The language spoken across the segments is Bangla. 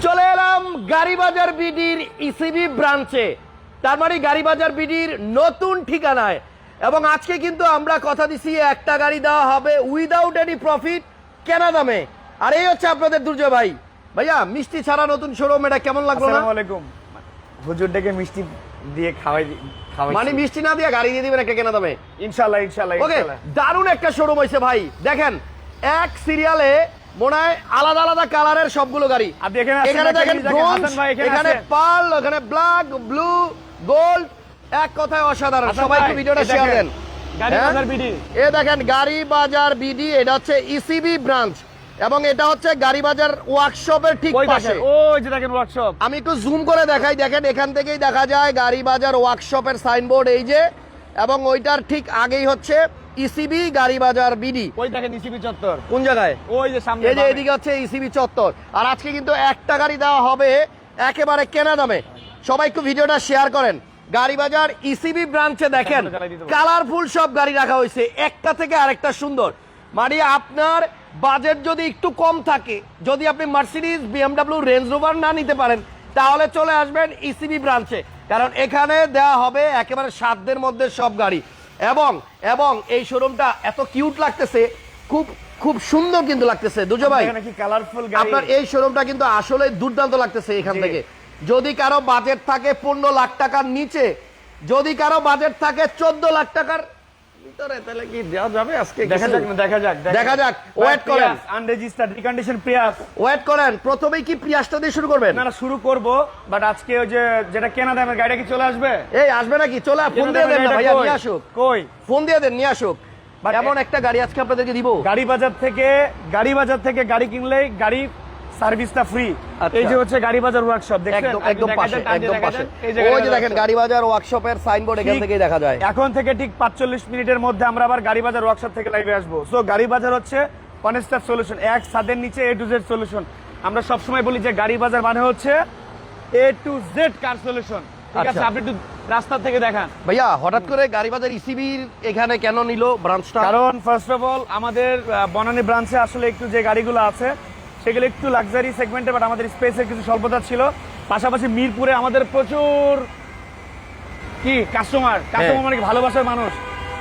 চলে এলাম গাড়িবাজার বিডির ইসিবি ব্রাঞ্চে, তার মানে গাড়িবাজার বিডির নতুন ঠিকানায়। এবং আজকে কিন্তু আমরা কথা দিছি একটা গাড়ি দেওয়া হবে উইদাউট এনি প্রফিট, কেনা দামে। আর এই হচ্ছে আপনাদের দুর্জয় ভাই। ভাইয়া মিষ্টি ছাড়া নতুন শোরুম, এটা কেমন লাগলো? আসসালামু আলাইকুম। হুজুর ডেকে মিষ্টি দিয়ে খাওয়াই মানে মিষ্টি না দিয়ে গাড়ি দিয়ে দিবেন একটা কেনা দামে? ইনশাআল্লাহ ইনশাআল্লাহ। ওকে, দারুণ একটা শোরুম হয়েছে ভাই। দেখেন এক সিরিয়ালে মনে হয় আলাদা আলাদা কালারের সবগুলো গাড়ি। এখানে দেখেন ব্রোঞ্জ, এখানে পার্ল, এখানে ব্ল্যাক, ব্লু, গোল্ড, এক কথায় অসাধারণ। সবাই একটু ভিডিওটা শেয়ার দেন। গাড়িবাজার বিডি, এ দেখেন গাড়িবাজার বিডি, এটা হচ্ছে ইসিবি ব্রাঞ্চ এবং এটা হচ্ছে গাড়িবাজার ওয়ার্কশপের ঠিক পাশে। ওই যে দেখেন ওয়ার্কশপ, আমি একটু জুম করে দেখাই। দেখেন এখান থেকেই দেখা যায় গাড়িবাজার ওয়ার্কশপের সাইনবোর্ড, এই যে, এবং ওইটার ঠিক আগেই হচ্ছে ইসিবি গাড়িবাজার বিডি। ওই দেখেন ইসিবি চত্বর কোন জায়গায়? ওই যে সামনে, এই যে এদিকে হচ্ছে ইসিবি চত্বর। আর আজকে কিন্তু একটা গাড়ি দেওয়া হবে একেবারে কেনা দামে। সবাই একটু ভিডিওটা শেয়ার করেন। গাড়িবাজার ইসিবি ব্রাঞ্চে দেখেন কালারফুল সব গাড়ি রাখা হয়েছে, একটা থেকে আরেকটা সুন্দর। মানে আপনার বাজেট যদি একটু কম থাকে, যদি আপনি মার্সিডিজ, বিএমডব্লিউ, রেঞ্জ রোভার না নিতে পারেন, তাহলে চলে আসবেন ইসিবি ব্রাঞ্চে, কারণ এখানে দেওয়া হবে একেবারে সাধ্যের মধ্যে সব গাড়ি। এবং এবং এই শোরুমটা এত কিউট লাগতেছে, খুব খুব সুন্দর কিন্তু লাগতেছে দুজো ভাই। কালারফুল গাড়ি, আপনার এই শোরুমটা কিন্তু আসলে দুর্দান্ত লাগতেছে। এখান থেকে যদি কারো বাজেট থাকে 15 লাখ টাকার নিচে, যদি কারো বাজেট থাকে 14 লাখ টাকার ভিতরে, তাহলে কি দেওয়া যাবে? আজকে দেখা যাক। ওয়েট করেন, আনরেজিস্টার্ড রিকন্ডিশন প্রিয়াস। ওয়েট করেন। প্রথমেই কি প্রিয়াসটা দিয়ে শুরু করবেন? না শুরু করব, বাট আজকে ওই যে যেটা কেনা দামের গাড়িটা কি চলে আসবে? এই আসবে নাকি? চলে ফোন দিয়ে দেন না ভাইয়া, নিয়ে আসুক। কই ফোন দিয়ে দেন, নিয়ে আসুক। এমন একটা গাড়ি আজকে আপনাদেরকে দিব। গাড়িবাজার থেকে গাড়ি কিনলেই গাড়ি সার্ভিসটা ফ্রি। এই যে হচ্ছে গাড়িবাজার ওয়ার্কশপ, দেখেন একদম পাশে, একদম পাশে। ওই যে দেখেন গাড়িবাজার ওয়ার্কশপের সাইনবোর্ড, এখান থেকেই দেখা যায়। এখন থেকে ঠিক 45 মিনিটের মধ্যে আমরা আবার গাড়িবাজার ওয়ার্কশপ থেকে লাইভে আসবো। সো গাড়িবাজার হচ্ছে ওয়ান স্টপ সলিউশন, এক ছাদের নিচে এ টু জেড সলিউশন। আমরা সব সময় বলি যে গাড়িবাজার মানে হচ্ছে এ টু জেড কার সলিউশন। ঠিক আছে, আপনি একটু রাস্তা থেকে দেখান। ভাইয়া হঠাৎ করে গাড়িবাজার ইসিবির এখানে কেন নিল ব্রাঞ্চটা? কারণ ফার্স্ট অফ অল আমাদের বনানী ব্রাঞ্চে আসলে একটু যে গাড়িগুলো আছে সেগুলো একটু লাক্সারি সেগমেন্টে, বাট আমাদের স্পেসের কিছু স্বল্পতা ছিল। পাশাপাশি মিরপুরে আমাদের প্রচুর কি কাস্টমার মানে ভালোবাসার মানুষ।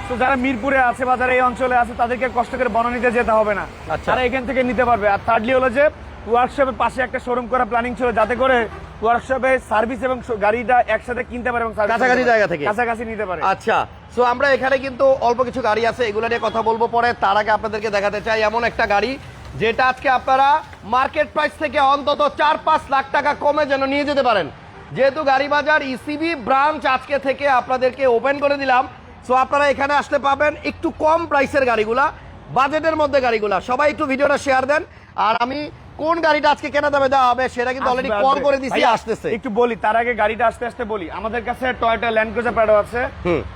তো যারা মিরপুরে আছে বা যারা এই অঞ্চলে আছে তাদেরকে কষ্ট করে বনানীতে যেতে হবে না, তারা এখান থেকে নিতে পারবে। আর থার্ডলি হলো যে ওয়ার্কশপের পাশে একটা শোরুম করা প্ল্যানিং ছিল, যাতে করে ওয়ার্কশপে সার্ভিস এবং গাড়িটা একসাথে কিনতে পারে এবং কাছাকাছি জায়গা থেকে কাছাকাছি নিতে পারে। আচ্ছা, সো আমরা এখানে কিন্তু অল্প কিছু গাড়ি আছে, এগুলো নিয়ে কথা বলবো পরে। তার আগে আপনাদেরকে দেখাতে চাই এমন একটা গাড়ি যেটা আজকে আপনারা মার্কেট প্রাইস থেকে অন্তত 4-5 লাখ টাকা কমে যেন নিয়ে যেতে পারেন। যেহেতু গাড়িবাজার ইসিবি ব্রাঞ্চ আজকে থেকে আপনাদেরকে ওপেন করে দিলাম, সো আপনারা এখানে আসতে পাবেন একটু কম প্রাইসের গাড়িগুলা, বাজেটের মধ্যে গাড়িগুলা। সবাই একটু ভিডিওটা শেয়ার দেন। আর আমি কোন গাড়িটা আজকে কেনা দামে দেওয়া হবে সেটা কিন্তু অলরেডি কল করে দিছি, আসতেছে। একটু বলি তার আগে গাড়িটা আসতে বলি, আমাদের কাছে টয়োটা ল্যান্ড ক্রুজার প্রাডো আছে,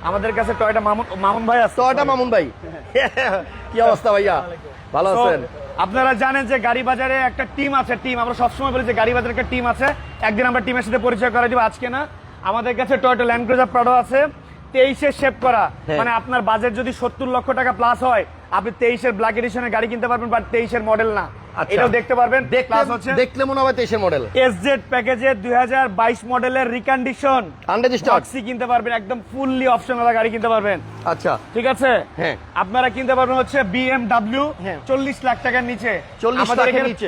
আমাদের কাছে টয়োটা মামুন ভাই আছে। টয়োটা মামুন ভাই, কি অবস্থা ভাইয়া? ভালো আছেন? আপনারা জানেন যে গাড়িবাজারে একটা টিম আছে, আমরা সবসময় বলি যে গাড়িবাজারে একটা টিম আছে। একদিন আমরা টিমের সাথে পরিচয় করে দিব, আজকে না। আমাদের কাছে টয়োটা ল্যান্ড ক্রুজার প্রাডো আছে 23-এর শেপ করা, মানে আপনার বাজেট যদি 70 লক্ষ টাকা প্লাস হয়, আপনি 23-এর ব্ল্যাক এডিশনের গাড়ি কিনতে পারবেন, বাট 23-এর মডেল না। এটাও দেখতে পারবেন, দেখলে মনে হবে 23-এর মডেল। এসজেড প্যাকেজে 2022 মডেলের রিকন্ডিশন আনরেজিস্টার্ড কিনতে পারবেন, একদম ফুললি অপশনাল গাড়ি কিনতে পারবেন। আচ্ছা, ঠিক আছে। হ্যাঁ, আপনারা কিনতে পারবেন হচ্ছে বিএমডব্লিউ 40 লাখ টাকার নিচে। 40 লাখের নিচে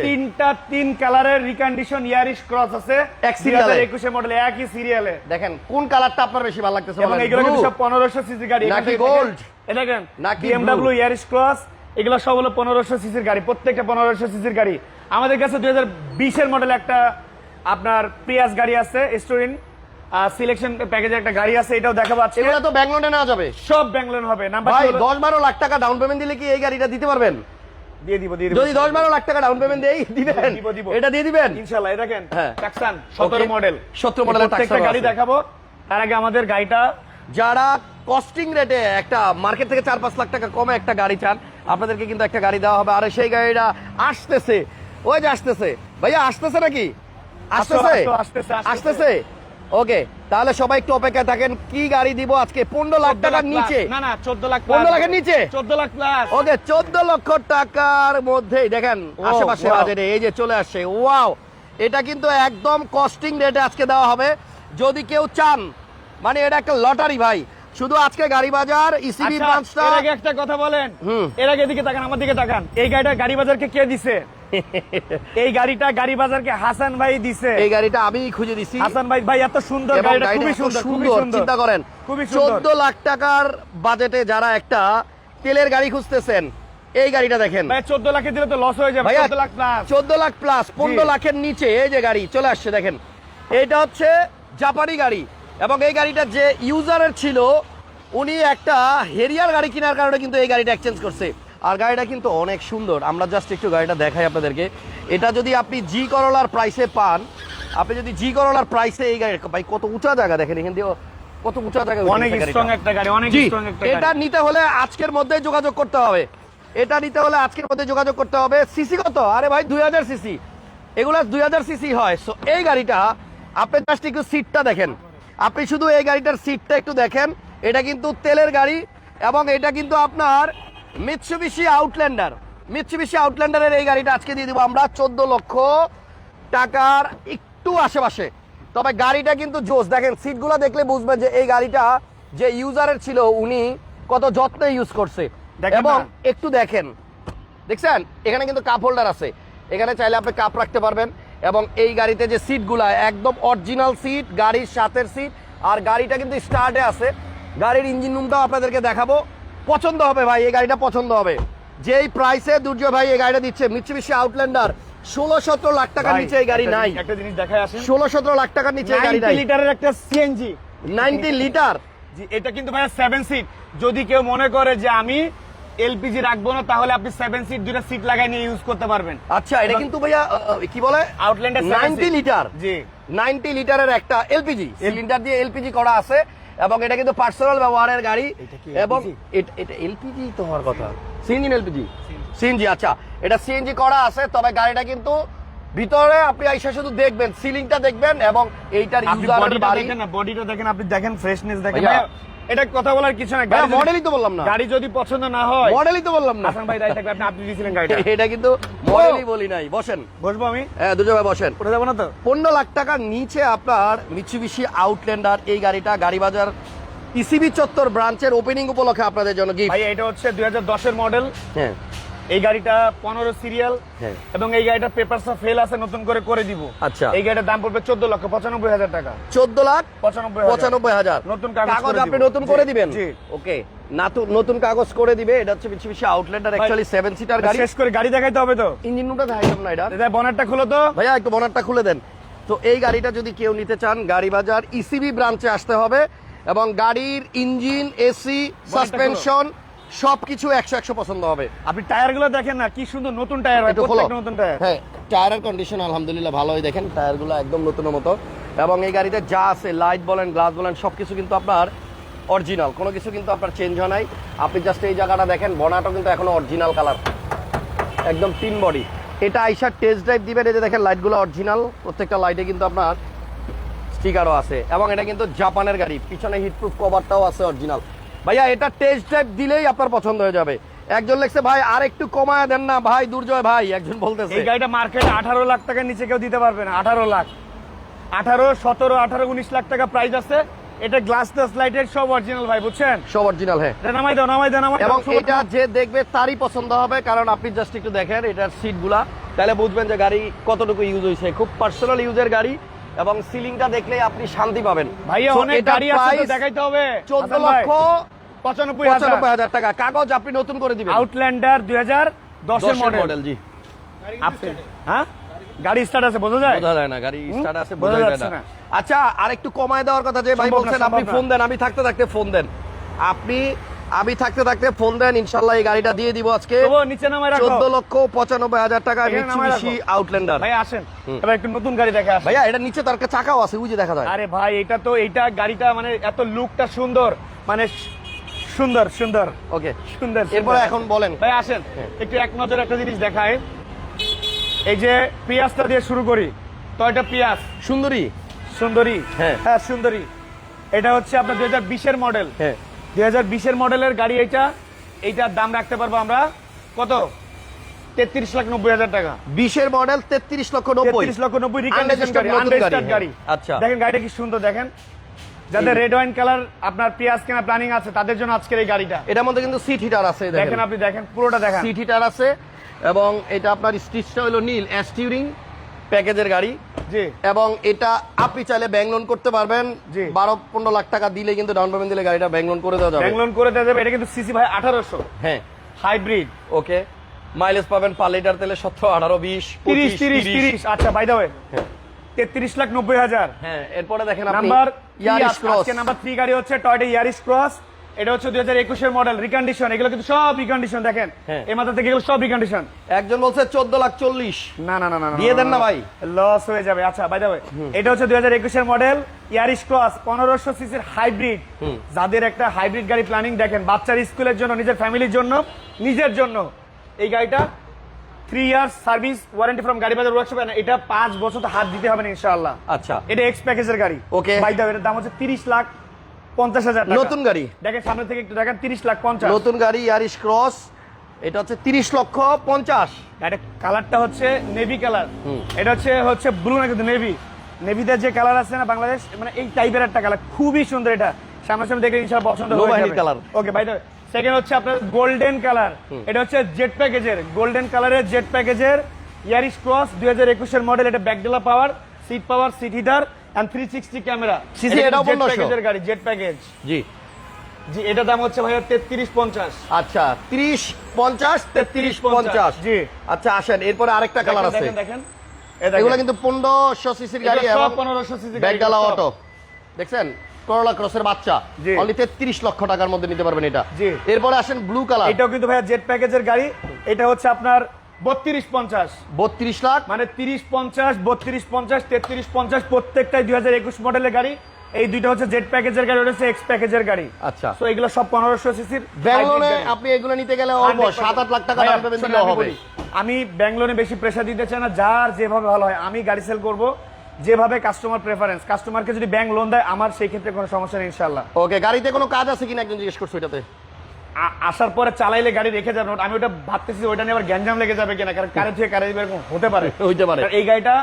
তিন কালারের রিকন্ডিশন ইয়ারিশ ক্রস আছে, 2021 মডেল, একই সিরিয়ালে। দেখেন কোন কালারটা আপনার বেশি ভালো লাগতেছে? এবং এগুলো কিন্তু সব 1500 সিসি গাড়ি, নাকি গোল্ড? এই দেখেন বিএমডব্লিউ ইয়ারিশ ক্রস, এগুলো সব হলো 1500 সিসির গাড়ি, প্রত্যেকটা 1500 সিসির গাড়ি। আমাদের কাছে 2020-এর মডেল একটা আপনার প্রিয়াস গাড়ি আছে, স্টোরিন সিলেকশন প্যাকেজে একটা গাড়ি আছে, এটাও দেখাবো আজকে। এগুলো তো ব্যাংক লোনে নেওয়া যাবে, সব ব্যাংক লোন হবে। নাম্বার ভাই 10-12 লাখ টাকা ডাউন পেমেন্ট দিলে কি এই গাড়িটা দিতে পারবেন? দিয়ে দিব। যদি 10-12 লাখ টাকা ডাউন পেমেন্ট দেই, দিবেন? এটা দিয়ে দিবেন ইনশাআল্লাহ। এই দেখেন টাকসান 17 মডেল, 17 মডেলের টাকসান গাড়ি দেখাবো। তার আগে আমাদের গাড়িটা, যারা কস্টিং রেটে একটা মার্কেট থেকে 4-5 লাখ টাকা কমে একটা গাড়ি চান, আপনাদেরকে কিন্তু একটা গাড়ি দেওয়া হবে। আর সেই গাড়িটা আসতেছে, ওই যে আসতেছে ভাইয়া, আসতেছে নাকি? আসতেছে। ওকে, তাহলে সবাই একটু অপেক্ষায় থাকেন। কি গাড়ি দিব আজকে? 15 লাখ টাকার নিচে? না 14 লাখ, 15 লাখের নিচে, 14 লাখ প্লাস। ওকে, 14 লক্ষ টাকার মধ্যেই দেখেন আশেপাশে বাজারে এই যে চলে আসছে। ওয়াও, এটা কিন্তু একদম কস্টিং রেটে আজকে দেওয়া হবে। যদি কেউ চান, মানে এটা একটা লটারি ভাই। শুধু আজকে গাড়ি বাজার ইসিবি আচ্ছা, ব্রাঞ্চটা। এর আগে একটা কথা বলেন, এর আগে এদিকে তাকান, আমার দিকে তাকান। এই গাড়িটা গাড়ি বাজারকে কে দিছে? এই গাড়িটা গাড়ি বাজারকে হাসান ভাই দিছে। এই গাড়িটা আমি খুঁজে দিছি। হাসান ভাই, ভাই এত সুন্দর এবং গাড়িটা, গাড়িটা খুবই এত সুন্দর, খুবই সুন্দর, সুন্দর। চিন্তা করেন খুবই সুন্দর। 14 লাখ টাকার বাজেটে যারা একটা তেলের গাড়ি খুঁজতেছেন, এই গাড়িটা দেখেন ভাই 14 লাখে দিলে তো লস হয়ে যাবে। ভাইয়া, 14 লাখ প্লাস, 14 লাখ প্লাস, 15 লাখের নিচে এই যে গাড়ি চলে আসছে দেখেন। এইটা হচ্ছে জাপানি গাড়ি, এবং এই গাড়িটা যে ইউজারের ছিল উনি একটা হেরিয়ার গাড়ি কেনার কারণে কিন্তু এই গাড়িটা এক্সচেঞ্জ করছে। আর গাড়িটা কিন্তু অনেক সুন্দর। আমরা জাস্ট একটু গাড়িটা দেখাই আপনাদেরকে। এটা যদি আপনি জি করলার প্রাইসে পান, আপনি যদি জি করলার প্রাইসে এই গাড়ি, ভাই কত উঁচা জায়গা দেখেন, এখান দিয়ে কত উঁচা জায়গা, অনেক স্ট্রং একটা গাড়ি, অনেক জি, স্ট্রং একটা এটা গাড়ি। নিতে হলে আজকের মধ্যে যোগাযোগ করতে হবে। এটা নিতে হলে আজকের মধ্যে যোগাযোগ করতে হবে। সিসি কত? আরে ভাই 2000 সিসি, এগুলা 2000 সিসি হয়। সো এই গাড়িটা আপনি জাস্ট একটু সিটটা দেখেন, আপনি শুধু এই গাড়িটার সিটটা একটু দেখেন। এটা কিন্তু তেলের গাড়ি, এবং এটা কিন্তু আপনার মিৎসুবিশি আউটল্যান্ডার। মিৎসুবিশি আউটল্যান্ডারের এই গাড়িটা আজকে দিয়ে দিব আমরা 14 লক্ষ টাকার একটু আশেপাশে। তবে গাড়িটা কিন্তু জোস। দেখেন সিটগুলো দেখলে বুঝবেন যে এই গাড়িটা যে ইউজারের ছিল উনি কত যত্নে ইউজ করছে। দেখেন এবং না? একটু দেখেন, দেখছেন এখানে কিন্তু কাপ হোল্ডার আছে, এখানে চাইলে আপনি কাপ রাখতে পারবেন। এবং এই গাড়িতে যে সিটগুলা একদম অরিজিনাল সিট, গাড়ির সাথের সিট। আর গাড়িটা কিন্তু স্টার্টে আছে। গাড়ির ইঞ্জিন রুমটাও আপনাদেরকে দেখাবো। পছন্দ হবে ভাই, এই গাড়িটা পছন্দ হবে। যেই প্রাইসে দুর্জয় ভাই এই গাড়িটা দিচ্ছে, মিৎসুবিশি আউটল্যান্ডার, 16-17 লাখ টাকার ভাই, নিচে এই গাড়ি নাই। একটা জিনিস দেখাই আসেন, 16-17 লাখ টাকার নিচে এই গাড়ি 90 নাই। লিটারের একটা সিএনজি, 90 লিটার। জি, এটা কিন্তু ভাইয়া 7 সিট। যদি কেউ মনে করে যে আমি এলপিজি রাখবো না, তাহলে আপনি 7 সিট, দুইটা সিট লাগাই নিয়ে ইউজ করতে পারবেন। আচ্ছা, এটা কিন্তু ভাইয়া কি বলে, আউটল্যান্ডার 90 লিটার। জি, 90 লিটারের একটা এলপিজি সিলিন্ডার দিয়ে এলপিজি করা আছে, এবং এটা কিন্তু পার্সোনাল ব্যবহারের গাড়ি। এবং এটা এলপিজি তো হওয়ার কথা, সিএনজি এলপিজি, সিএনজি। আচ্ছা, এটা সিএনজি করা আছে। তবে গাড়িটা কিন্তু ভিতরে আপনি আইসা শুধু দেখবেন, সিলিংটা দেখবেন, এবং এইটার আপনি ইউজারের বডিটা বাড়ি। দেখেন না, বডিটা দেখেন, আপনি দেখেন ফ্রেশনেস দেখেন ভাইয়া, ভাইয়া। এটা কথা বলার কিছু না, গাড়ি মডেলই তো বললাম না, গাড়ি যদি পছন্দ না হয়, মডেলই তো বললাম না। হাসান ভাই দাঁড়িয়ে থাকবে, আপনি দিয়েছিলেন গাড়িটা। এটা কিন্তু মডেলই বলি নাই। বসেন, বসবো আমি, হ্যাঁ দুজয় ভাই বসেন। উঠে যাবো না তো? 15 লাখ টাকার নিচে আপনার মিৎসুবিশি আউটল্যান্ডার এই গাড়িটা গাড়ি বাজার ইসিবি চত্বর ব্রাঞ্চের ওপেনিং উপলক্ষে আপনাদের জন্য গিফট। ভাই এটা হচ্ছে 2010 এর মডেল। হ্যাঁ, এই গাড়িটা 15 সিরিয়াল, হ্যাঁ। এবং এই গাড়িটা পেপারস ফেল আছে, নতুন করে দিব। আচ্ছা। এই গাড়িটার দাম পড়বে 14,95,000 টাকা। 14,95,000 নতুন কাগজ কাগজ করে আপনি দিব। নতুন করে জি, দিবেন? জি। ওকে, নতুন কাগজ করে দিবে। এটা হচ্ছে মিৎসুবিশি আউটল্যান্ডার, অ্যাকচুয়ালি 7 সিটার গাড়ি। শেষ করে গাড়ি দেখাইতে হবে তো। ইঞ্জিন রুমটা দেখাইলাম না এটা। এটা বনেটটা খুলো তো ভাইয়া, একটু বনারটা খুলে দেন। তো এই গাড়িটা যদি কেউ নিতে চান, গাড়ি বাজার ইসিবি ব্রাঞ্চে আসতে হবে। এবং গাড়ির ইঞ্জিন, এসি, সাসপেনশন সবকিছু 100 পছন্দ হবে। আপনি টায়ার গুলো দেখেন না, কি সুন্দর নতুন টায়ার, ভাই একটু খোলো। প্রত্যেকটা নতুন টায়ার। হ্যাঁ, টায়ারের কন্ডিশন আলহামদুলিল্লাহ ভালোই। দেখেন টায়ারগুলো একদম নতুনের মতো। এবং এই গাড়িতে যা আছে, লাইট বলেন, গ্লাস বলেন, সবকিছু কিন্তু আপনার অরিজিনাল, কোনো কিছু কিন্তু আপনার চেঞ্জ হয় নাই। আপনি জাস্ট এই জায়গাটা দেখেন, বনাটাও কিন্তু এখনো অরিজিনাল কালার, একদম তিন বডি। এটা আইসা টেস্ট ড্রাইভ দিবেন। এই যে দেখেন লাইটগুলো অরিজিনাল, প্রত্যেকটা লাইটে কিন্তু আপনার স্টিকারও আছে। এবং এটা কিন্তু জাপানের গাড়ি, পিছনে হিটপ্রুফ কভারটাও আছে অরিজিনাল। ভাইয়া, এটা টেস্ট ড্রাইভ দিলেই আপনার পছন্দ হয়ে যাবে। একজন লিখছে ভাই আর একটু কমায় দেন না ভাই, দুর্জয় ভাই একজন বলতেছে। এই গাড়িটা মার্কেটে 18 লাখ টাকার নিচে কেউ দিতে পারবে না। 18 লাখ, 18, 17, 18, 19 লাখ টাকা প্রাইস আছে। এটা গ্লাস লাইটের সব অরিজিনাল ভাই, বুঝছেন? সব অরিজিনাল। হ্যাঁ, এটা নামাই দাও, নামাই দাও, নামাই দাও। এবং এটা যে দেখবে তারই পছন্দ হবে, কারণ আপনি জাস্ট একটু দেখেন এটার সিটগুলা, তাহলে বুঝবেন যে গাড়ি কতটুকু ইউজ হয়েছে। খুব পার্সোনাল ইউজের গাড়ি, এবং সিলিংটা দেখলেই আপনি শান্তি পাবেন। ভাইয়া So, অনেক এটার গাড়ি আছে তো, price দেখাইতে হবে। 14 লক্ষ 95,000 95,000 টাকা। কাগজ আপনি নতুন করে দিবেন। আউটল্যান্ডার 2010 এর মডেল। জি, হ্যাঁ, গাড়ি স্টার্ট আছে, বোঝা যায়? বোঝা যায় না, গাড়ি স্টার্ট আছে, বোঝা বোঝা যায় যাচ্ছে না। না। আচ্ছা, আর একটু কমায় দেওয়ার কথা যে ভাই সম্ভব না, বলছেন, আপনি সম্ভব না। ফোন দেন, আমি থাকতে থাকতে ফোন দেন, আমি থাকতে ফোন দেন, ইনশাল্লাহ এই গাড়িটা দিয়ে দিব আজকে তবু নিচে নামাই রাখো। 14,95,000 টাকা এখানে নামাই মিৎসুবিশি রাখো। আউটল্যান্ডার। ভাই আসেন, এবার একটু নতুন গাড়ি দেখে আসেন। ভাইয়া, এটা নিচে তার একটা চাকাও আছে, ওই যে দেখা যায়। আরে ভাই, এইটা গাড়িটা মানে এত লুকটা সুন্দর, মানে সুন্দর সুন্দর ওকে, সুন্দর। এরপরে এখন বলেন ভাই আসেন, একটু এক নজর একটা জিনিস দেখায়। এই যে পিয়াজটা দিয়ে শুরু করি, তো এটা পিয়াজ সুন্দরী। সুন্দরী, হ্যাঁ। হ্যাঁ সুন্দরী। এটা হচ্ছে আপনার 2020 এর মডেল। হ্যাঁ, 2020 এর মডেলের গাড়ি। এইটার দাম রাখতে পারবো আমরা কত? 33,90,000 টাকা। 20-এর মডেল 33,90,000। 33,90,000 রিকন্ডিশন গাড়ি। আচ্ছা দেখেন গাড়িটা কি সুন্দর দেখেন। যাদের রেড ওয়াইন কালার আপনার পেঁয়াজ কেনা প্ল্যানিং আছে তাদের জন্য আজকের এই গাড়িটা। এটার মধ্যে কিন্তু সিট হিটার আছে, দেখেন আপনি দেখেন পুরোটা দেখেন। সিট হিটার আছে এবং এটা আপনার স্টিচটা হলো নীল স্টিউরিং প্যাকেজের গাড়ি। জি। এবং এটা আপনি চাইলে ব্যাংক লোন করতে পারবেন। জি। 12-15 লাখ টাকা দিলে কিন্তু ডাউন পেমেন্ট দিলে গাড়িটা ব্যাংক লোন করে দেওয়া যাবে। ব্যাংক লোন করে দেওয়া যাবে। এটা কিন্তু সিসি ভাই 1800। হ্যাঁ হাইব্রিড। ওকে। মাইলেজ পাবেন 5 লিটার তেলে 17, 18, 20, 30। আচ্ছা বাই দ্য ওয়ে 33,90,000। হ্যাঁ এরপরে দেখেন আপনি নাম্বার ইয়ারিস ক্রস। আজকে নাম্বার 3 গাড়ি হচ্ছে টয়োটা ইয়ারিস ক্রস। এটা হচ্ছে 2021 এর মডেল রিকন্ডিশন। এগুলো কিন্তু সব রিকন্ডিশন দেখেন। হ্যাঁ। এই মাথা থেকে এগুলো সব রিকন্ডিশন। একজন বলছে 14,40,000। না না না না দিয়ে দেন না ভাই, লস হয়ে যাবে। আচ্ছা বাই দ্য ওয়ে এটা হচ্ছে 2021 এর মডেল ইয়ারিস ক্রস 1500 সিসির হাইব্রিড। যাদের একটা হাইব্রিড গাড়ি প্ল্যানিং দেখেন বাচ্চার স্কুলের জন্য নিজের ফ্যামিলির জন্য নিজের জন্য এই গাড়িটা 3 ইয়ার্স সার্ভিস ওয়ারেন্টি ফ্রম গাড়ি বাজার ওয়ার্কশপ। এটা 5 বছর তো হাত দিতে হবে না ইনশাআল্লাহ। আচ্ছা এটা এক্স প্যাকেজের গাড়ি। ওকে। বাই দ্য ওয়ে এর দাম হচ্ছে 30,50,000 টাকা। নতুন গাড়ি দেখেন সামনে থেকে একটু দেখেন 30,50,000। নতুন গাড়ি ইয়ারিস ক্রস। এটা হচ্ছে 30,50,000। এটা কালারটা হচ্ছে নেভি কালার। এটা হচ্ছে ব্লু না কিন্তু নেভি। নেভিতে যে কালার আছে না বাংলাদেশ মানে এই টাইপের একটা কালার খুবই সুন্দর। এটা সামনাসামনি দেখলে ইনশাআল্লাহ পছন্দ হয়ে যাবে colour. Okay bye the way second হচ্ছে আপনার গোল্ডেন কালার। এটা হচ্ছে জেট প্যাকেজের গোল্ডেন কালারের জেট প্যাকেজের ইয়ারিস ক্রস 2021 এর মডেল। এটা ব্যাকডেলা power seat heater and 360 camera. CC এটাও 1500 প্যাকেজের গাড়ি জেট প্যাকেজ। জি জি এটা দাম হচ্ছে ভাইয়া 33,50। আচ্ছা 30,50, 33,50। জি আচ্ছা আসেন এরপরে আরেকটা কালার আছে। দেখেন দেখেন এগুলো কিন্তু 1500 সিসির গাড়ি এবং 1500 সিসি ব্যাকডালা অটো। দেখছেন করোলা ক্রসের বাচ্চা জি। অনলি 33 লক্ষ টাকার মধ্যে নিতে পারবেন এটা। জি। এরপরে আসেন ব্লু কালার। এটাও কিন্তু ভাইয়া জেট প্যাকেজের গাড়ি। এটা হচ্ছে আপনার 32,50 32 লাখ মানে 30,50 32,50 33,50 প্রত্যেকটাই 2021 মডেলের গাড়ি। এই দুইটা হচ্ছে জেট প্যাকেজের গাড়ি, ওটা হচ্ছে এক্স প্যাকেজের গাড়ি। আচ্ছা সো এগুলো সব 1500 সিসির ব্যাংলোনে আপনি এগুলো নিতে গেলে অল্প 7-8 লাখ টাকা ডাউন পেমেন্ট দিলে হবে। আমি ব্যাংলোনে বেশি প্রেসার দিতে চাই না, যার যেভাবে ভালো হয় আমি গাড়ি সেল করব যেভাবে কাস্টমার প্রেফারেন্স। কাস্টমারকে যদি ব্যাংক লোন দেয় আমার সেই ক্ষেত্রে কোনো সমস্যা নেই ইনশাআল্লাহ। ওকে গাড়িতে কোনো কাজ আছে কিনা একজন জিজ্ঞেস করছে এটাতে। আসার পরে চালাইলে গাড়ি রেখে যাবেন আমি ওটা ভাবতেছি ওইটা নিয়ে আবার গ্যাঞ্জাম লেগে যাবে কিনা, কারণ কারে থেকে কারে দিবে এরকম হতে পারে। হইতে পারে। এই গাড়িটা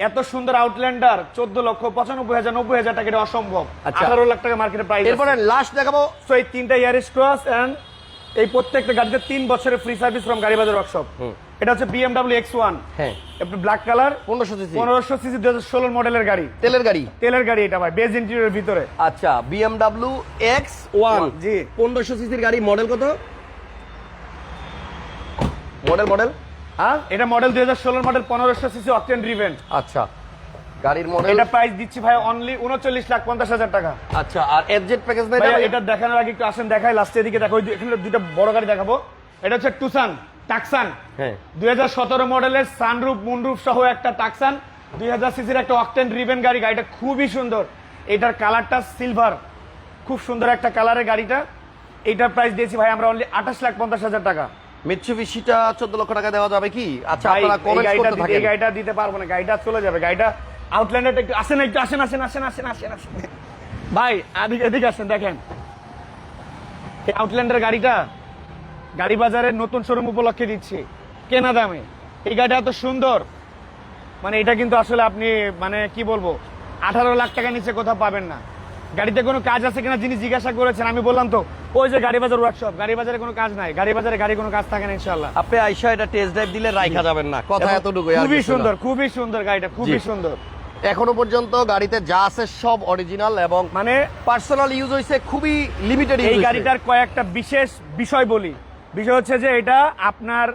এত সুন্দর আউটল্যান্ডার 14,95,000 90,000 টাকা, এটা অসম্ভব। আচ্ছা। 18 লাখ টাকা মার্কেটে প্রাইস। এরপরে লাস্ট দেখাবো সো এই তিনটা ইয়ারিস ক্রস এন্ড এই প্রত্যেকটা গাড়িতে 3 বছরের ফ্রি সার্ভিস ফ্রম গাড়ি বাজার ওয়ার্কশপ। এটা হচ্ছে BMW X1। হ্যাঁ একটু ব্ল্যাক কালার 1500 সিসি 1500 সিসি 2016 মডেলের গাড়ি। তেলের গাড়ি তেলের গাড়ি এটা ভাই বেজ ইন্টেরিয়রের ভিতরে। আচ্ছা BMW X1 জি 1500 সিসির গাড়ি। মডেল কত? মডেল হ্যাঁ এটা model 2016 model 1500 CC octane driven. আচ্ছা গাড়ির মডেল এটা প্রাইস দিচ্ছি ভাই অনলি 39,50,000 টাকা। আচ্ছা আর এফজেড প্যাকেজ না ভাই এটা দেখানোর আগে একটু আসেন দেখাই লাস্টের দিকে দেখো এখানে দুটো বড় গাড়ি দেখাবো। এটা হচ্ছে টুসান টাকসান। হ্যাঁ 2017 মডেলের সানরুফ মুনরুফ সহ একটা টাকসান 2000 সিসির একটা অকটেন ড্রিভেন গাড়ি। গাড়িটা খুবই সুন্দর। এটার কালারটা সিলভার, খুব সুন্দর একটা কালারের গাড়িটা। এটার প্রাইস দিয়েছি ভাই আমরা অনলি 28,50,000 টাকা। মিৎসুবিশিটা 14 লক্ষ টাকা দেওয়া যাবে কি? আচ্ছা ভাই, আপনারা কমেন্ট এই করতে থাকেন। এই গাড়িটা দিতে পারবো না, গাড়িটা চলে যাবে। গাড়িটা আউটল্যান্ডারটা একটু আসেন একটু আসেন ভাই এদিকে আসেন দেখেন এই আউটল্যান্ডার গাড়িটা গাড়ি বাজারের নতুন শোরুম উপলক্ষে দিচ্ছি কেনা দামে। এই গাড়িটা এত সুন্দর মানে এটা কিন্তু আসলে আপনি মানে কি বলবো 18 লাখ টাকা নিচে কোথাও পাবেন না। গাড়িতে কোনো কাজ আছে কিনা যিনি জিজ্ঞাসা করেছেন আমি বললাম তো ওই যে গাড়ি বাজার ওয়ার্কশপ, গাড়ি বাজারে কোনো কাজ নাই, গাড়ি বাজারে গাড়ি কোনো কাজ থাকে না ইনশাআল্লাহ। আপনি আইসা এটা টেস্ট ড্রাইভ দিলে রাইখা যাবেন না, কথা এতটুকু। খুবই সুন্দর গাড়িটা, খুবই সুন্দর। এখনো পর্যন্ত গাড়িতে যা আছে সব অরিজিনাল এবং মানে পার্সোনাল ইউজ হইছে, খুবই লিমিটেড ইউজ। এই গাড়িটার কয়েকটা বিশেষ বিষয় বলি। বিষয় হচ্ছে যে এটা আপনার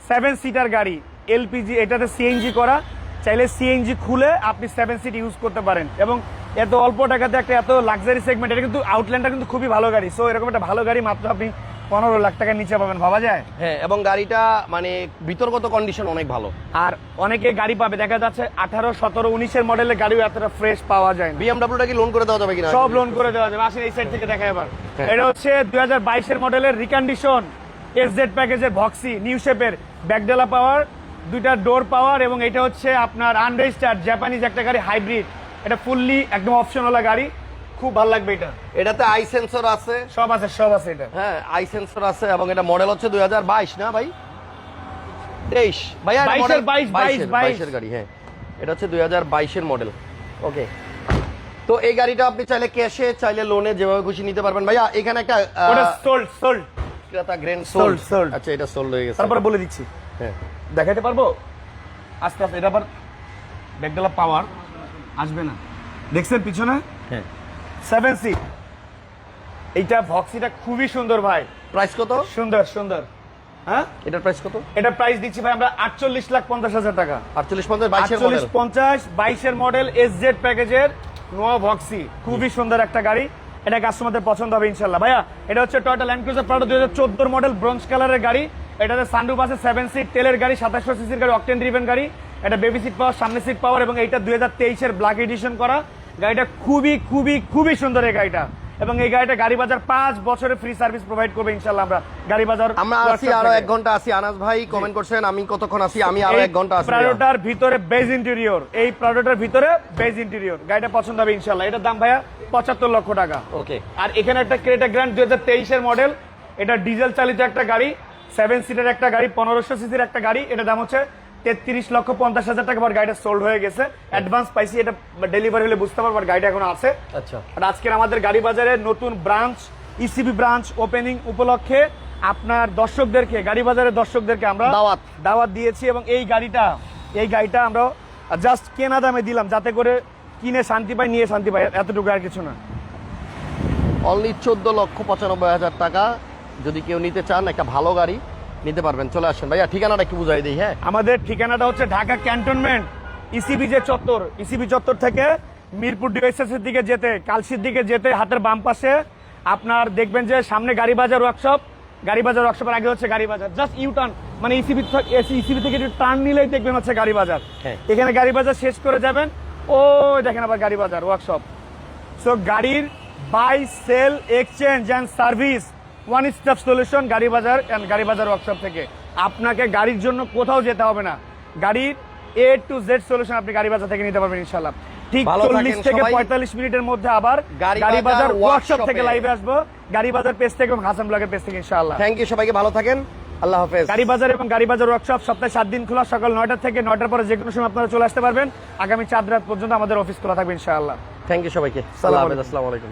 7 সিটার গাড়ি, এলপিজি, এটাতে সিএনজি করা। চাইলে সিএনজি খুলে আপনি 7 সিট ইউজ করতে পারেন এবং এত অল্প টাকাতে একটা এত লাক্সারি সেগমেন্ট। এটা কিন্তু আউটল্যান্ডার কিন্তু খুবই ভালো গাড়ি। সো এরকম একটা ভালো গাড়ি মাত্র আপনি 15 লাখ টাকার নিচে পাবেন, ভাবা যায়? হ্যাঁ এবং গাড়িটা মানে ভিতরগত কন্ডিশন অনেক ভালো। আর অনেকে গাড়ি পাবে দেখা যাচ্ছে 18, 17, 19 মডেলের গাড়িও এতটা ফ্রেশ পাওয়া যায় না। বিএমডব্লিউটা কি লোন করে দেওয়া যাবে কিনা? সব লোন করে দেওয়া যাবে। আসেন এই সাইড থেকে দেখা এবার। এটা হচ্ছে 2022 এর মডেলের রিকন্ডিশন এসজেড প্যাকেজের ভক্সি নিউ শেপের ব্যাকডেলা পাওয়ার, দুইটা ডোর পাওয়ার এবং এটা হচ্ছে আপনার আনরেজিস্টার্ড জাপানিজ একটা গাড়ি হাইব্রিড। এটা ফুললি একদম অপশনওয়ালা গাড়ি, খুব ভালো লাগবে এটা। এটাতে আই সেন্সর আছে, সব আছে এটা। হ্যাঁ আই সেন্সর আছে এবং এটা মডেল হচ্ছে 2022 না ভাই? 23 ভাইয়া 22 22 গাড়ি, হ্যাঁ এটা হচ্ছে 2022 মডেল। ওকে, তো এই গাড়িটা আপনি চাইলে ক্যাশে চাইলে লোনে যেভাবে খুশি নিতে পারবেন। ভাইয়া এখানে একটা ওটা সোল্ড ক্রেতা গ্র্যান্ড Sold, সোল্ড, sold। আচ্ছা এটা সোল্ড হয়ে গেছে। তারপরে বলে দিচ্ছি, হ্যাঁ দেখাতে পারবো আস্তে আস্তে, এটা আবার ব্যাকডালা পাওয়ার আসবে না, দেখছেন পিছনে হ্যাঁ 7 সিট, এইটা ভক্সিটা খুবই সুন্দর ভাই, প্রাইস কত? সুন্দর। হ্যাঁ, এটার প্রাইস কত? এটা প্রাইস দিচ্ছি ভাই আমরা 48,50,000 টাকা। 48 50 22 মডেল, 22 মডেল এসজেড প্যাকেজের নোয়া ভক্সি, খুবই সুন্দর একটা গাড়ি, এটা কাস্টমারদের পছন্দ হবে ইনশাআল্লাহ। ভাইয়া এটা হচ্ছে Toyota land cruiser Prado 2014 model bronze কালারের গাড়ি, এটাতে সানরুফ আছে, 7 সিট তেলের গাড়ি, 2700 সিসির গাড়ি, অকটেন ড্রিভেন গাড়ি, এটা বেবি সিট পাওয়ার, সামনে সিট পাওয়ার, এবং এইটা 2023 এর ব্ল্যাক এডিশন করা গাড়িটা, খুবই সুন্দর এই গাড়িটা, এবং এই গাড়িটা গাড়ি বাজার 5 বছরের ফ্রি সার্ভিস প্রোভাইড করবে ইনশাআল্লাহ। আমরা গাড়ি বাজার আমরা আছি আরো 1 ঘন্টা আছি। আনাস ভাই কমেন্ট করছেন আমি কতক্ষণ আছি, আমি আরো 1 ঘন্টা আছি। প্রাডোটার ভিতরে বেজ ইন্টেরিয়র, এই প্রাডোটার ভিতরে বেজ ইন্টেরিয়র, গাড়িটা পছন্দ হবে ইনশাআল্লাহ। এটার দাম ভাইয়া 75 লক্ষ টাকা। ওকে, আর এখানে একটা ক্রেটা গ্র্যান্ড 2023 এর মডেল, এটা ডিজেল চালিত একটা গাড়ি, 7 সিটের একটা গাড়ি, 1500 সিসির একটা গাড়ি, এটা দাম হচ্ছে 33,50,000 টাকা। গাড়িটা সোল্ড হয়ে গেছে, অ্যাডভান্স পাইছি, এটা ডেলিভারি হলে বুঝতে পারবো গাড়িটা এখন আছে। আচ্ছা, আর আজকের আমাদের গাড়ি বাজারে নতুন ব্রাঞ্চ, ইসিবি ব্রাঞ্চ ওপেনিং উপলক্ষে আপনার দর্শকদেরকে, গাড়ি বাজারের দর্শকদেরকে আমরা দাওয়াত দিয়েছি, এবং এই গাড়িটা আমরা জাস্ট কেনা দামে দিলাম, যাতে করে কিনে শান্তি পাই, নিয়ে শান্তি পাই, এতটুকু আর কিছু না। অনলি 14,95,000 টাকা যদি কেউ নিতে চান একটা ভালো গাড়ি নিতে পারবেন। চলে আসেন ভাইয়া, ঠিকানাটা একটু বুঝাই দিই। হ্যাঁ, আমাদের ঠিকানাটা হচ্ছে ঢাকা ক্যান্টনমেন্ট ইসিবি যে চত্বর, ইসিবি চত্বর থেকে মিরপুর ডিভাইসেস এর দিকে যেতে, কালশির দিকে যেতে হাতের বাম পাশে আপনার দেখবেন যে সামনে গাড়ি বাজার ওয়ার্কশপ, গাড়ি বাজার ওয়ার্কশপের আগে হচ্ছে গাড়ি বাজার, জাস্ট ইউ টার্ন, মানে ইসিবি থেকে একটু টার্ন নিলেই দেখবেন হচ্ছে গাড়ি বাজার। হ্যাঁ। এখানে গাড়ি বাজার শেষ করে যাবেন, ও দেখেন আবার গাড়ি বাজার ওয়ার্কশপ। সো গাড়ির buy sell exchange and service one stop solution Gari Bazar and গাড়ি বাজার ওয়ার্কশপ থেকে। আপনাকে গাড়ির জন্য কোথাও যেতে হবে না, গাড়ির A to Z সলিউশন আপনি গাড়ি বাজার থেকে নিতে পারবেন ইনশাআল্লাহ। ঠিক 40 থেকে 45 মিনিটের মধ্যে আবার গাড়ি বাজার ওয়ার্কশপ থেকে লাইভে আসবো, গাড়ি বাজার পেজ থেকে এবং হাসান ব্লগের পেজ থেকে ইনশাআল্লাহ। থ্যাংক ইউ, সবাইকে ভালো থাকেন, আল্লাহ হাফেজ। গাড়ি বাজার এবং গাড়ি বাজার ওয়ার্কশপ সপ্তাহে 7 দিন খোলা, সকাল 9টা থেকে 9টার পরে যে কোনো সময় আপনারা চলে আসতে পারবেন। আগামী 4 রাত পর্যন্ত আমাদের অফিস খোলা থাকবে ইনশাআল্লাহ। থ্যাংক ইউ সবাইকে, আল্লাহ হাফেজ, আসসালামু আলাইকুম।